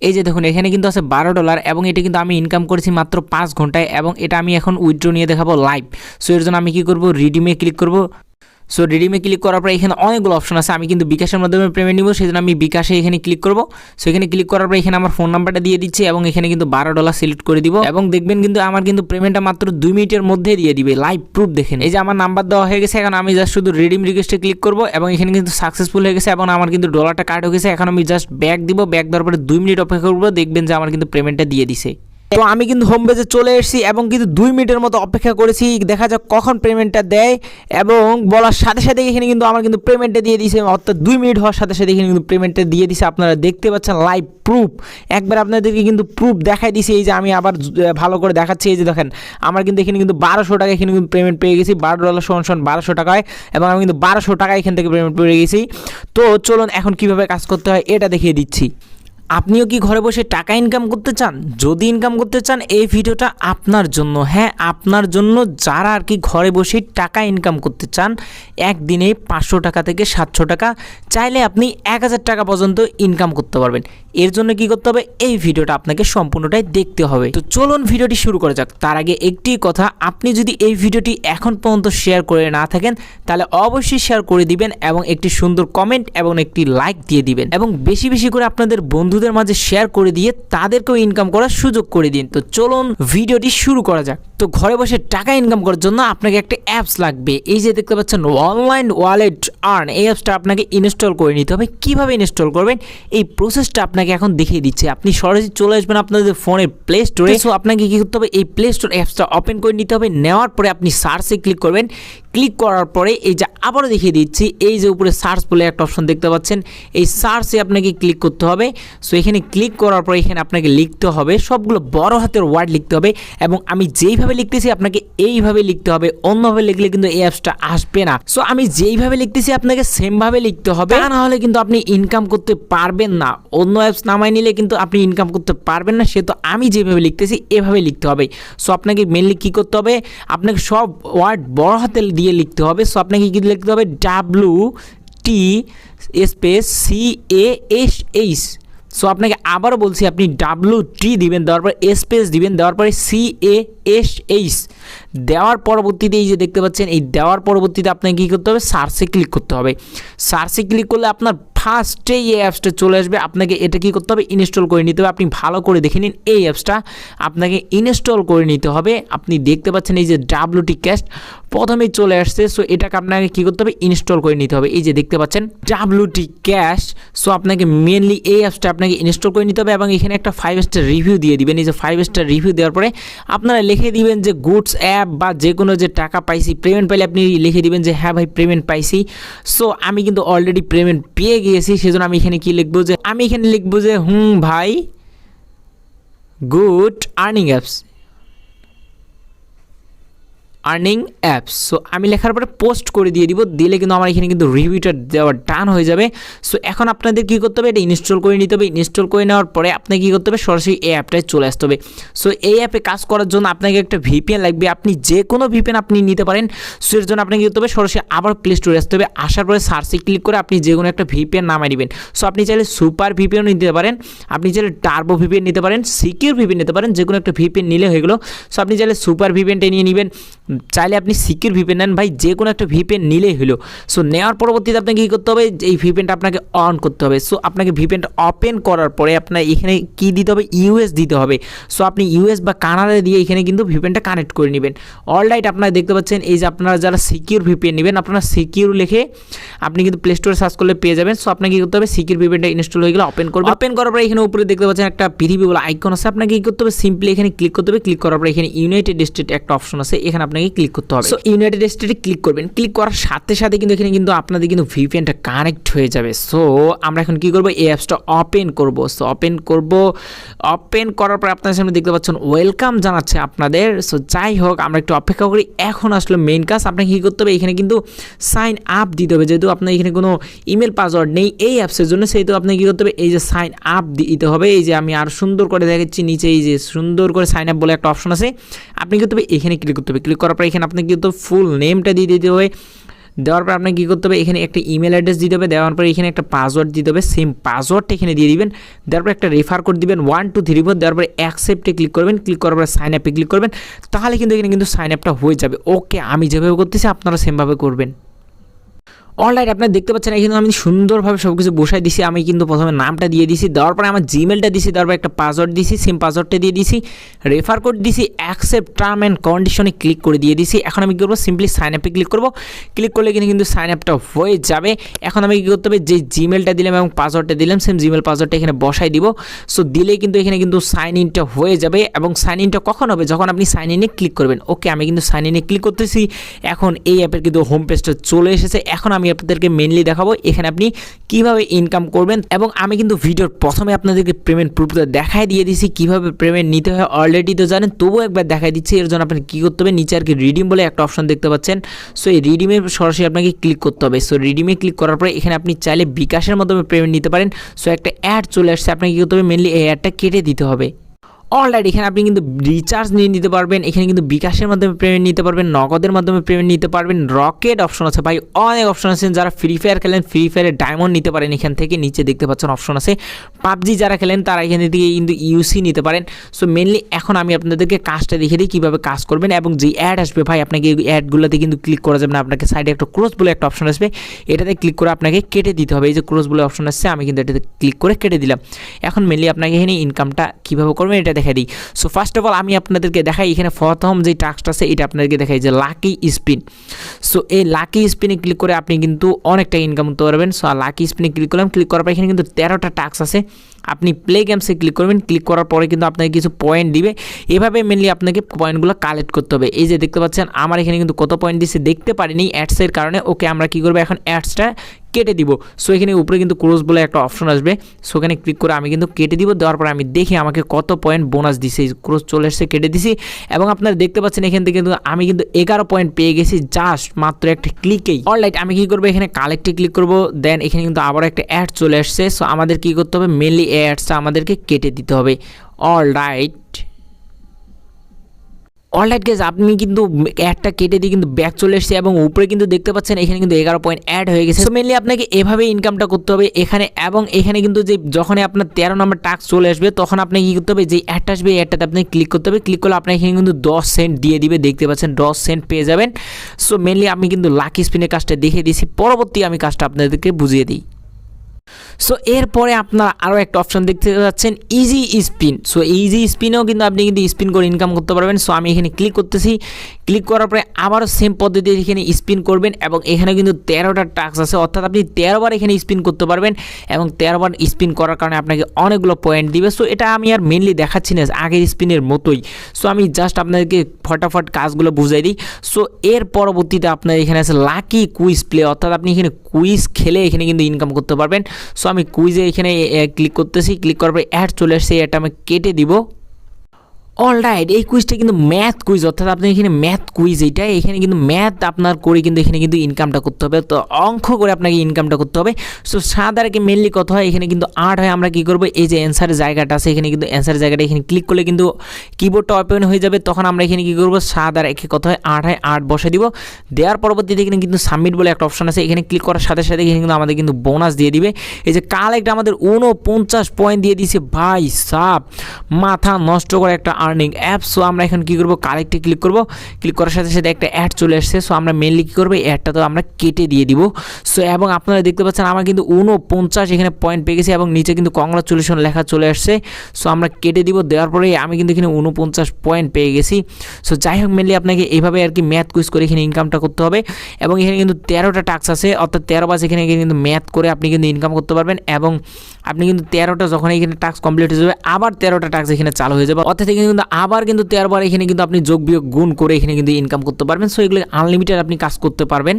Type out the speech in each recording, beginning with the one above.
এই যে দেখুন এখানে কিন্তু আছে $12 এবং এটা কিন্তু আমি ইনকাম করেছি মাত্র 5 ঘন্টায় এবং এটা আমি এখন উইথড্র নিয়ে দেখাবো লাইভ। সো এর জন্য আমি কি করব, রিডিমে ক্লিক করব। সো রিডিমে ক্লিক করার পর এখানে অনেকগুলো অপশন আছে, আমি কিন্তু বিকাশের মাধ্যমে পেমেন্ট নিব, সেই জন্য আমি বিকাশে এখানে ক্লিক করব। সো এখানে ক্লিক করার পর এখানে আমার ফোন নাম্বারটা দিয়ে দিচ্ছি এবং এখানে কিন্তু $12 সিলেক্ট করে দিব এবং দেখবেন কিন্তু আমার কিন্তু পেমেন্টটা মাত্র 2 মিনিটের মধ্যে দিয়ে দিবে। লাইভ প্রুফ দেখেন, এই যে আমার নাম্বার দেওয়া হয়ে গেছে। এখন আমি জাস্ট শুধু রিডিম রিকোয়েস্টে ক্লিক করব এবং এখানে কিন্তু সাকসেসফুল হয়ে গেছে এবং আমার কিন্তু ডলারটা কাট হয়ে গেছে। এখন আমি জাস্ট ব্যাক দিব, ব্যাক দেওয়ার পরে 2 মিনিট অপেক্ষা করব, দেখবেন যে আমার কিন্তু পেমেন্টটা দিয়ে দিছে। তো আমি কিন্তু হোম পেজে চলে এসেছি এবং কিন্তু 2 মিনিটের মতো অপেক্ষা করেছি, দেখা যাক কখন পেমেন্টটা দেয়। এবং বলার সাথে সাথে এখানে কিন্তু আমার কিন্তু পেমেন্টটা দিয়ে দিয়েছে, অর্থাৎ 2 মিনিট হওয়ার সাথে সাথে এখানে কিন্তু পেমেন্টটা দিয়ে দিয়েছে। আপনারা দেখতে পাচ্ছেন লাইভ প্রুফ, একবার আপনাদেরকে কিন্তু প্রুফ দেখাই দিয়েছি। এই যে আমি আবার ভালো করে দেখাচ্ছি, এই যে দেখেন আমার কিন্তু এখানে কিন্তু 1200 টাকা এখানে কিন্তু পেমেন্ট পেয়ে গেছি। $12 সমান 1200 টাকায় এবং আমি কিন্তু 1200 টাকা এখান থেকে পেমেন্ট পেয়ে গেছি। তো চলুন এখন কিভাবে কাজ করতে হয় এটা দেখিয়ে দিচ্ছি। আপনিও কি ঘরে বসে টাকা ইনকাম করতে চান? যদি ইনকাম করতে চান এই ভিডিওটা আপনার জন্য। হ্যাঁ, আপনার জন্য, যারা আর কি ঘরে বসে টাকা ইনকাম করতে চান। একদিনে 500 টাকা থেকে 700 টাকা, চাইলে আপনি 1000 টাকা পর্যন্ত ইনকাম করতে পারবেন। এর জন্য কি করতে হবে, এই ভিডিওটা আপনাকে সম্পূর্ণটাই দেখতে হবে। তো চলুন ভিডিওটি শুরু করা যাক। তার আগে একটি কথা, আপনি যদি এই ভিডিওটি এখন পর্যন্ত শেয়ার করে না থাকেন তাহলে অবশ্যই শেয়ার করে দিবেন এবং একটি সুন্দর কমেন্ট এবং একটি লাইক দিয়ে দিবেন এবং বেশি বেশি করে আপনাদের বন্ধুদের মাঝে শেয়ার করে দিয়ে তাদেরকেও ইনকাম করার সুযোগ করে দিন। তো চলুন ভিডিওটি শুরু করা যাক। তো ঘরে বসে টাকা ইনকাম করার জন্য আপনাকে একটা অ্যাপস লাগবে। এই যে দেখতে পাচ্ছেন অনলাইন ওয়ালেট আর্ন, এই অ্যাপসটা আপনাকে ইনস্টল করে নিতে হবে। কিভাবে ইনস্টল করবেন এই প্রসেসটা আপনাকে এখন দেখিয়ে দিচ্ছি। আপনি সরাসরি চলে আসবেন আপনাদের ফোনের প্লে স্টোরে। সো আপনাকে কি করতে হবে, এই প্লে স্টোর অ্যাপসটা ওপেন করে নিতে হবে। নেওয়ার পরে আপনি সার্চে ক্লিক করবেন। ক্লিক করার পরে এই যে আবারও দেখিয়ে দিচ্ছি, এই যে উপরে সার্চ বলে একটা অপশন দেখতে পাচ্ছেন, এই সার্চে আপনাকে ক্লিক করতে হবে। সো এখানে ক্লিক করার পরে এখানে আপনাকে লিখতে হবে, সবগুলো বড় হাতের ওয়ার্ড লিখতে হবে এবং আমি যেইভাবে লিখতেছি আপনাকে এইভাবে লিখতে হবে। অন্যভাবে লিখলে কিন্তু এই অ্যাপসটা আসবে না। সো আমি যেইভাবে লিখতেছি আপনাকে সেমভাবে লিখতে হবে, তা না হলে কিন্তু আপনি ইনকাম করতে পারবেন না। অন্য অ্যাপস নামায় নিলে কিন্তু আপনি ইনকাম করতে পারবেন না। সে তো আমি যেভাবে লিখতেছি এভাবে লিখতে হবে। সো আপনাকে মেনলি কি করতে হবে, আপনাকে সব ওয়ার্ড বড় হাতে দিয়ে লিখতে হবে। সো আপনাকে কি লিখতে হবে, WT_CASH। সো আপনাকে আবারও বলছি, আপনি WT দিবেন, দেওয়ার পর স্পেস দিবেন, দেওয়ার পরে CASH দেওয়ার পরবর্তীতে এই যে দেখতে পাচ্ছেন, এই দেওয়ার পরবর্তীতে আপনাকে কী করতে হবে, সার্চে ক্লিক করতে হবে। সার্চে ক্লিক করলে আপনার ফার্স্টেই এই অ্যাপসটা চলে আসবে। আপনাকে এটা কী করতে হবে, ইনস্টল করে নিতে হবে। আপনি ভালো করে দেখে নিন, এই অ্যাপসটা আপনাকে ইনস্টল করে নিতে হবে। আপনি দেখতে পাচ্ছেন এই যে WT ক্যাশ প্রথমেই চলে আসছে। সো এটাকে আপনাকে কী করতে হবে, ইনস্টল করে নিতে হবে। এই যে দেখতে পাচ্ছেন WT ক্যাশ। সো আপনাকে মেনলি এই অ্যাপসটা আপনাকে ইনস্টল করে নিতে হবে এবং এখানে একটা 5 স্টার রিভিউ দিয়ে দিবেন। এই যে 5 স্টার রিভিউ দেওয়ার পরে আপনারা লিখে দিবেন যে গুডস অ্যাপ বা যে কোনো যে টাকা পাইছি, পেমেন্ট পাইলে আপনি লিখে দিবেন যে হ্যাঁ ভাই পেমেন্ট পাইছি। সো আমি কিন্তু অলরেডি পেমেন্ট পেয়ে গিয়েছি, সেজন্য আমি এখানে কি লিখবো, যে আমি এখানে লিখবো যে ভাই good earning apps, earning apps. So আমি লেখার পরে পোস্ট করে দিয়ে দিব, দিলে কিন্তু আমার এখানে কিন্তু রিভিউটা দেওয়া ডান হয়ে যাবে। সো এখন আপনাদের কী করতে হবে, এটা ইনস্টল করে নিতে হবে। ইনস্টল করে নেওয়ার পরে আপনাকে কী করতে হবে, সরাসরি এই অ্যাপটায় চলে আসতে হবে। সো এই অ্যাপে কাজ করার জন্য আপনাকে একটা VPN লাগবে। আপনি যে কোনো VPN আপনি নিতে পারেন। সো এর জন্য আপনাকে কী করতে হবে, সরাসরি আবার প্লে স্টোরে আসতে হবে। আসার পরে সার্চে ক্লিক করে আপনি যে কোনো একটা VPN নামাই নেবেন। সো আপনি চাইলে সুপার VPN নিতে পারেন, আপনি চাইলে টার্বো VPN নিতে পারেন, সিকিউর VPN নিতে পারেন। যে কোনো একটা VPN নিলে হয়ে গেলো। সো আপনি চাইলে সুপার VPNটা নিয়ে নেবেন, চাইলে আপনি সিকিউর VPN নেন, ভাই যে কোনো একটা VPN নিলেই হলো। সো নেওয়ার পরবর্তীতে আপনাকে কী করতে হবে, এই VPNটা আপনাকে অন করতে হবে। সো আপনাকে VPNটা ওপেন করার পরে আপনার এখানে কী দিতে হবে, US দিতে হবে। সো আপনি US বা কানাডা দিয়ে এখানে কিন্তু VPNটা কানেক্ট করে নেবেন। অলরাইট আপনারা দেখতে পাচ্ছেন, এই যে আপনারা যারা সিকিউর VPN নেবেন, আপনারা সিকিউর লিখে আপনি কিন্তু প্লে স্টোরে সার্চ করলে পেয়ে যাবেন। সো আপনাকে কী করতে হবে, সিকিউর VPNটা ইনস্টল হয়ে গেলে ওপেন করবেন। ওপেন করার পরে এখানে উপরে দেখতে পাচ্ছেন একটা পৃথিবী বলে আইকন আছে। আপনাকে কী করতে হবে, সিম্পলি এখানে ক্লিক করতে হবে। ক্লিক করার পরে এখানে ইউনাইটেড স্টেট একটা অপশন আছে, এখানে আপনাকে ক্লিক করতে হবে। সো ইউনাইটেড স্টেটে ক্লিক করবেন। ক্লিক করার সাথে সাথে কিন্তু এখানে কিন্তু আপনাদের কিন্তু VPNটা কানেক্ট হয়ে যাবে। সো আমরা এখন কি করব, এই অ্যাপসটা ওপেন করব। সো ওপেন করব, ওপেন করার পর আপনাদের সামনে দেখতে পাচ্ছেন ওয়েলকাম জানাচ্ছে আপনাদের। সো যাই হোক আমরা একটু অপেক্ষা করি। এখন আসলে মেইন কাজ, আপনাকে কী করতে হবে, এখানে কিন্তু সাইন আপ দিতে হবে। যেহেতু আপনার এখানে কোনো ইমেল পাসওয়ার্ড নেই এই অ্যাপসের জন্য, সেহেতু আপনাকে কী করতে হবে, এই যে সাইন আপ দিতে হবে। এই যে আমি আর সুন্দর করে দেখাচ্ছি, নিচে এই যে সুন্দর করে সাইন আপ বলে একটা অপশন আছে, আপনি কী করতে হবে, এখানে ক্লিক করতে হবে। ক্লিক করার পর এখানে আপনাকে কিন্তু ফুল নেমটা দিয়ে দিতে হবে। দেওয়ার পর আপনাকে কী করতে হবে, এখানে একটা ইমেল অ্যাড্রেস দিতে হবে, দেওয়ার পর এখানে একটা পাসওয়ার্ড দিতে হবে, সেম পাসওয়ার্ডটা এখানে দিয়ে দিবেন। দেওয়ার পর একটা রেফার কোড দিবেন 1 2 3 4, দেওয়ার পরে অ্যাকসেপ্টে ক্লিক করবেন, ক্লিক করার পরে সাইন আপে ক্লিক করবেন, তাহলে কিন্তু এখানে কিন্তু সাইন আপটা হয়ে যাবে। ওকে, আমি যেভাবে করতেছি আপনারা সেমভাবে করবেন। অলরাইট, আপনারা দেখতে পাচ্ছেন এখানে আমি সুন্দরভাবে সব কিছু বসাই দিছি। আমি কিন্তু প্রথমে নামটা দিয়ে দিছি, দেওয়ার পরে আমার জিমেলটা দিছি, দেওয়ার পরে একটা পাসওয়ার্ড দিছি, সেম পাসওয়ার্ডটা দিয়ে দিছি, রেফার কোড দিছি, অ্যাকসেপ্ট টার্ম অ্যান্ড কন্ডিশনে ক্লিক করে দিয়ে দিছি। এখন আমি কী করবো, সিম্পলি সাইন আপে ক্লিক করবো, ক্লিক করলে এখানে কিন্তু সাইন আপটা হয়ে যাবে। এখন আমি কী করতে হবে, যে জিমেলটা দিলাম এবং পাসওয়ার্ডটা দিলাম, সেম জিমেল পাসওয়ার্ডটা এখানে বসাই দিব। সো দিলেই কিন্তু এখানে কিন্তু সাইন ইনটা হয়ে যাবে। এবং সাইন ইনটা কখন হবে, যখন আপনি সাইন ইনে ক্লিক করবেন। ওকে, আমি কিন্তু সাইন ইনে ক্লিক করতেছি। এখন এই অ্যাপের কিন্তু হোম পেজটা চলে এসেছে। এখন আমি আপনাদেরকে মেনলি দেখাবো এখানে আপনি কিভাবে ইনকাম করবেন। এবং আমি কিন্তু ভিডিওর প্রথমে আপনাদেরকে পেমেন্ট প্রুফটা দেখাই দিয়ে দিয়েছি, কিভাবে পেমেন্ট নিতে হয় অলরেডি তো জানেন, তবুও একবার দেখাই দিচ্ছি। এর জন্য আপনাকে কী করতে হবে, নিচে আর কি রিডিম বলে একটা অপশন দেখতে পাচ্ছেন। সো এই রিডিমে সরাসরি আপনাকে ক্লিক করতে হবে। সো রিডিমে ক্লিক করার পরে এখানে আপনি চাইলে বিকাশের মাধ্যমে পেমেন্ট নিতে পারেন। সো একটা অ্যাড চলে আসছে, আপনাকে কী করতে হবে, মেনলি এই অ্যাডটা কেটে দিতে হবে। অলরাইট, এখানে আপনি কিন্তু রিচার্জ নিয়ে নিতে পারবেন, এখানে কিন্তু বিকাশের মাধ্যমে পেমেন্ট নিতে পারবেন, নগদের মাধ্যমে পেমেন্ট নিতে পারবেন, রকেট অপশন আছে ভাই, অনেক অপশন আছে। যারা ফ্রি ফায়ার খেলেন, ফ্রি ফায়ারে ডায়মন্ড নিতে পারেন এখান থেকে, নিচে দেখতে পাচ্ছেন অপশন আছে। পাবজি যারা খেলেন তারা এখান থেকে কিন্তু ইউসি নিতে পারেন। সো মেনলি এখন আমি আপনাদেরকে কাজটা দেখিয়ে দিই কীভাবে কাজ করবেন। এবং যে অ্যাড আসবে ভাই, আপনাকে এই অ্যাডগুলোতে কিন্তু ক্লিক করা যাবে না, আপনাকে সাইডে একটা ক্লোজ বলে একটা অপশন আসবে, এটাতে ক্লিক করে আপনাকে কেটে দিতে হবে। এই যে ক্লোজ বলে অপশন আসছে, আমি কিন্তু এটাতে ক্লিক করে কেটে দিলাম। এখন মেনলি আপনাকে এখানে ইনকামটা কীভাবে করবেন এটা দেখাই দিই। সো ফার্স্ট অফ অল আমি আপনাদেরকে দেখাই, এখানে প্রথম যে টাস্কটা আছে এটা আপনাদেরকে দেখাই, যে লাকি স্পিন। সো এই লাকি স্পিনে ক্লিক করে আপনি কিন্তু অনেকটা ইনকাম করতে পারবেন। সো লাকি স্পিনে ক্লিক করলাম, ক্লিক করার পর এখানে কিন্তু 13টা টাস্ক আছে। আপনি প্লে গেমসে ক্লিক করবেন, ক্লিক করার পরে কিন্তু আপনাকে কিছু পয়েন্ট দিবে। এভাবে মেনলি আপনাকে পয়েন্টগুলো কালেক্ট করতে হবে। এই যে দেখতে পাচ্ছেন আমার এখানে কিন্তু কত পয়েন্ট দিচ্ছে দেখতে পারিনি অ্যাডসের কারণে। ওকে, আমরা কী করবো, এখন অ্যাডসটা কেটে দিব। সো এখানে উপরে কিন্তু ক্লোজ বলে একটা অপশন আসবে, সো এখানে ক্লিক করে আমি কিন্তু কেটে দিব। দেওয়ার পরে আমি দেখি আমাকে কত পয়েন্ট বোনাস দিছে। ক্লোজ চলে এসেছে, কেটে দিছি। এবং আপনারা দেখতে পাচ্ছেন এখান থেকে কিন্তু আমি কিন্তু 11 পয়েন্ট পেয়ে গেছি জাস্ট মাত্র একটা ক্লিকেই। অলরাইট, আমি কী করবো, এখানে কালেক্টে ক্লিক করবো, দেন এখানে কিন্তু আবার একটা অ্যাড চলে আসছে। সো আমাদের কী করতে হবে, মেনলি এই অ্যাডসটা আমাদেরকে কেটে দিতে হবে। অলরাইট গাইস, আপনি কিন্তু অ্যাডটা কেটে দিয়ে কিন্তু ব্যাক চলে এসেছে এবং উপরে কিন্তু দেখতে পাচ্ছেন এখানে কিন্তু 11 পয়েন্ট অ্যাড হয়ে গেছে। সো মেনলি আপনাকে এভাবে ইনকামটা করতে হবে এখানে। এবং এখানে কিন্তু যে যখনই আপনার 13 নম্বর টাস্ক চলে আসবে, তখন আপনাকে কী করতে হবে, যে অ্যাডটা আসবে এই অ্যাডটাতে আপনি ক্লিক করতে হবে। ক্লিক করলে আপনার এখানে কিন্তু 10 সেন্ট দিয়ে দিবে, দেখতে পাচ্ছেন 10 সেন্ট পেয়ে যাবেন। সো মেনলি আমি কিন্তু লাকি স্পিনের কাজটা দেখিয়ে দিয়েছি, পরবর্তী আমি কাজটা আপনাদেরকে বুঝিয়ে দিই। সো এরপরে আপনারা আরও একটা অপশন দেখতে পাচ্ছেন, ইজি স্পিন। সো ইজি স্পিনেও কিন্তু আপনি কিন্তু স্পিন করে ইনকাম করতে পারবেন। সো আমি এখানে ক্লিক করতেছি, ক্লিক করার পরে আবারও সেম পদ্ধতি এখানে স্পিন করবেন। এবং এখানে কিন্তু 13টা টাস্ক আছে, অর্থাৎ আপনি 13 বার এখানে স্পিন করতে পারবেন। এবং 13 বার স্পিন করার কারণে আপনাকে অনেকগুলো পয়েন্ট দিবে। সো এটা আমি আর মেনলি দেখাচ্ছি না, আগের স্পিনের মতোই। সো আমি জাস্ট আপনাদেরকে ফটাফট কাজগুলো বুঝাই দিই। সো এর পরবর্তীতে আপনার এখানে আছে লাকি কুইজ প্লে, অর্থাৎ আপনি এখানে কুইজ খেলে এখানে কিন্তু ইনকাম করতে পারবেন। সো আমি কুইজে এখানে ক্লিক করতেছি, ক্লিক করার পরে অ্যাড চলে আসছে, এটা আমি কেটে দিব। অলরাইট, এই কুইজটা কিন্তু ম্যাথ কুইজ, অর্থাৎ আপনি এখানে ম্যাথ কুইজ, এইটা এখানে কিন্তু ম্যাথ আপনার করে কিন্তু এখানে কিন্তু ইনকামটা করতে হবে। তো অঙ্ক করে আপনাকে ইনকামটা করতে হবে। সো 7 আর একে মেনলি কত হয়, এখানে কিন্তু 8 হয়। আমরা কী করবো, এই যে অ্যান্সারের জায়গাটা আছে, এখানে কিন্তু অ্যান্সারের জায়গাটা এখানে ক্লিক করলে কিন্তু কিবোর্ডটা ওপেন হয়ে যাবে। তখন আমরা এখানে কী করবো, 7 আর একে কত হয়, 8 হয়, 8 বসে দিব। দেওয়ার পরবর্তীতে এখানে কিন্তু সাবমিট বলে একটা অপশন আছে, এখানে ক্লিক করার সাথে সাথে এখানে কিন্তু আমাদের কিন্তু বোনাস দিয়ে দিবে। এই যে কালেক্ট আমাদের 49 পয়েন্ট দিয়ে দিছে ভাই সাব, মাথা নষ্ট করে একটা আর্নিং অ্যাপ। সো আমরা এখন কী করবো, কালেক্টে ক্লিক করবো, ক্লিক করার সাথে সাথে একটা অ্যাড চলে আসছে। সো আমরা মেনলি কী করবো, এই অ্যাডটা তো আমরা কেটে দিয়ে দিব। সো এবং আপনারা দেখতে পাচ্ছেন আমার কিন্তু 49 এখানে পয়েন্ট পেয়ে গেছি এবং নিচে কিন্তু কংগ্রাচুলেশন লেখা চলে আসছে। সো আমরা কেটে দিব, দেওয়ার পরে আমি কিন্তু এখানে 49 পয়েন্ট পেয়ে গেছি। সো যাই হোক, মেনলি আপনাকে এইভাবে আর কি ম্যাথ কুইজ করে এখানে ইনকামটা করতে হবে। এবং এখানে কিন্তু 13টা টাস্ক আছে, অর্থাৎ 13 বার এখানে কিন্তু ম্যাথ করে আপনি কিন্তু ইনকাম করতে পারবেন। এবং আপনি কিন্তু 13টা যখন এখানে টাস্ক কমপ্লিট হয়ে যাবে, আবার 13টা টাস্ক এখানে চালু হয়ে যাবে, অর্থাৎ এখানে কিন্তু আবার কিন্তু 13 বার এখানে কিন্তু আপনি যোগ বিয়োগ গুণ করে এখানে কিন্তু ইনকাম করতে পারবেন। সো এগুলো আনলিমিটেড আপনি কাজ করতে পারবেন।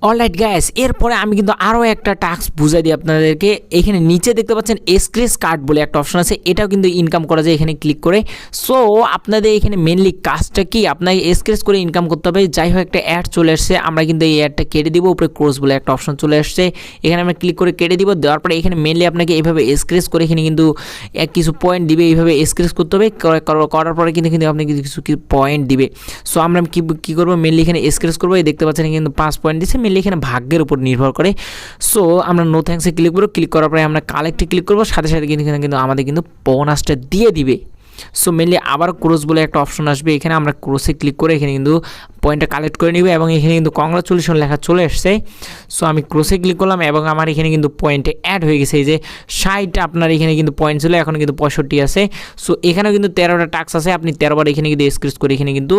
অলরাইট গাইস, এরপরে আমি কিন্তু আরও একটা টাস্ক বুঝাই দিই আপনাদেরকে। এখানে নিচে দেখতে পাচ্ছেন স্ক্র্যাচ কার্ড বলে একটা অপশন আছে, এটাও কিন্তু ইনকাম করা যায় এখানে ক্লিক করে। সো আপনাদের এখানে মেনলি কাজটা কি, আপনাকে স্ক্র্যাচ করে ইনকাম করতে হবে। যাই হোক একটা অ্যাড চলে আসছে, আমরা কিন্তু এই অ্যাডটা কেটে দিব। উপরে ক্রস বলে একটা অপশন চলে আসছে, এখানে আমরা ক্লিক করে কেটে দিব। দেওয়ার পরে এখানে মেনলি আপনাকে এইভাবে স্ক্র্যাচ করে এখানে কিন্তু কিছু পয়েন্ট দিবে, এইভাবে স্ক্র্যাচ করতে হবে। করার পরে কিন্তু কিন্তু আপনি কিছু পয়েন্ট দিবে। সো আমরা কী করবো, মেনলি এখানে স্ক্র্যাচ করবো। এই দেখতে পাচ্ছেন কিন্তু 5 পয়েন্ট দিচ্ছে, মেনলি এখানে ভাগ্যের উপর নির্ভর করে। সো আমরা নো থ্যাঙ্কসে ক্লিক করবো। ক্লিক করার পরে আমরা কালেক্টে ক্লিক করবো, সাথে সাথে কিন্তু আমাদের কিন্তু বোনাসটা দিয়ে দিবে। সো মেনলি আবার ক্রস বলে একটা অপশন আসবে, এখানে আমরা ক্রসে ক্লিক করে এখানে কিন্তু পয়েন্টটা কালেক্ট করে নিব এবং এখানে কিন্তু কংগ্রাচুলেশন লেখা চলে আসছে। সো আমি ক্রসে ক্লিক করলাম এবং আমার এখানে কিন্তু পয়েন্টে অ্যাড হয়ে গেছে। এই যে 60 আপনার এখানে কিন্তু পয়েন্ট ছিল, এখন কিন্তু 65 আছে। সো এখানেও কিন্তু 13টা টাস্ক আছে, আপনি 13 বার এখানে কিন্তু স্ক্র্যাচ করে এখানে কিন্তু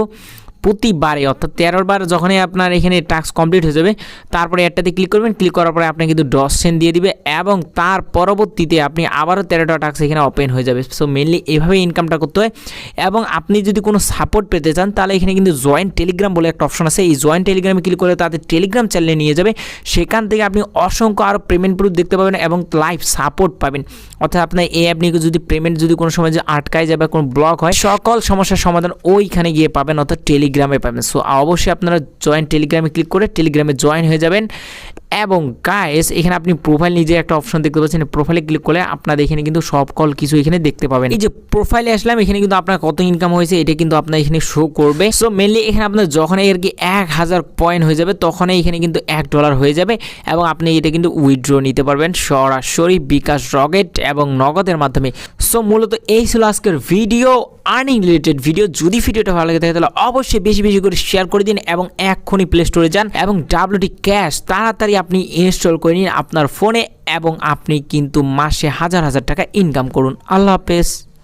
প্রতিবারে অর্থাৎ 13 বার যখনই আপনার এখানে টাস্ক কমপ্লিট হয়ে যাবে তারপরে একটাতে ক্লিক করবেন। ক্লিক করার পরে আপনি কিন্তু $10 দিয়ে দিবে এবং তার পরবর্তীতে আপনি আবারও 13টা টাস্ক এখানে ওপেন হয়ে যাবে। সো মেনলি এভাবে ইনকামটা করতে হয়। এবং আপনি যদি কোনো সাপোর্ট পেতে চান তাহলে এখানে কিন্তু জয়েন টেলিগ্রাম বলে একটা অপশন আছে, এই জয়েন টেলিগ্রামে ক্লিক করে তাদের টেলিগ্রাম চ্যানেলে নিয়ে যাবে। সেখান থেকে আপনি অসংখ্য আরও পেমেন্ট প্রুফ দেখতে পাবেন এবং লাইভ সাপোর্ট পাবেন। অর্থাৎ আপনার এই অ্যাপ নিয়ে যদি পেমেন্ট যদি কোনো সময় যে আটকায় যায় বা কোনো ব্লক হয়, সকল সমস্যার সমাধান ওইখানে গিয়ে পাবেন, অর্থাৎ টেলিগ্রামে পাবেন। সো অবশ্যই আপনারা জয়েন টেলিগ্রামে ক্লিক করে টেলিগ্রামে জয়েন হয়ে যাবেন। এবং গাইস এখানে আপনি প্রোফাইল নিজে একটা অপশন দেখতে পাচ্ছেন, প্রোফাইলে ক্লিক করলে আপনাদের এখানে কিন্তু সকল কিছু এখানে দেখতে পাবেন। এই যে প্রোফাইলে আসলাম, এখানে কিন্তু আপনার কত ইনকাম হয়েছে এটা কিন্তু আপনার এখানে শো করবে। সো মেনলি এখানে আপনার যখন আর কি 1000 পয়েন্ট হয়ে যাবে তখনই এখানে কিন্তু $1 হয়ে যাবে এবং আপনি এটা কিন্তু উইথড্র নিতে পারবেন সরাসরি বিকাশ, রকেট এবং নগদের মাধ্যমে। সো মূলত এই ছিল আজকের ভিডিও, আর্নিং রিলেটেড ভিডিও। যদি ভিডিওটা ভালো লাগে থাকে তাহলে অবশ্যই বেশি বেশি করে শেয়ার করে দিন এবং এক্ষুনি প্লে স্টোরে যান এবং bkash তাড়াতাড়ি আপনি ইনস্টল করে নিন আপনার ফোনে এবং আপনি কিন্তু মাসে হাজার হাজার টাকা ইনকাম করুন। আল্লাহ হাফেজ।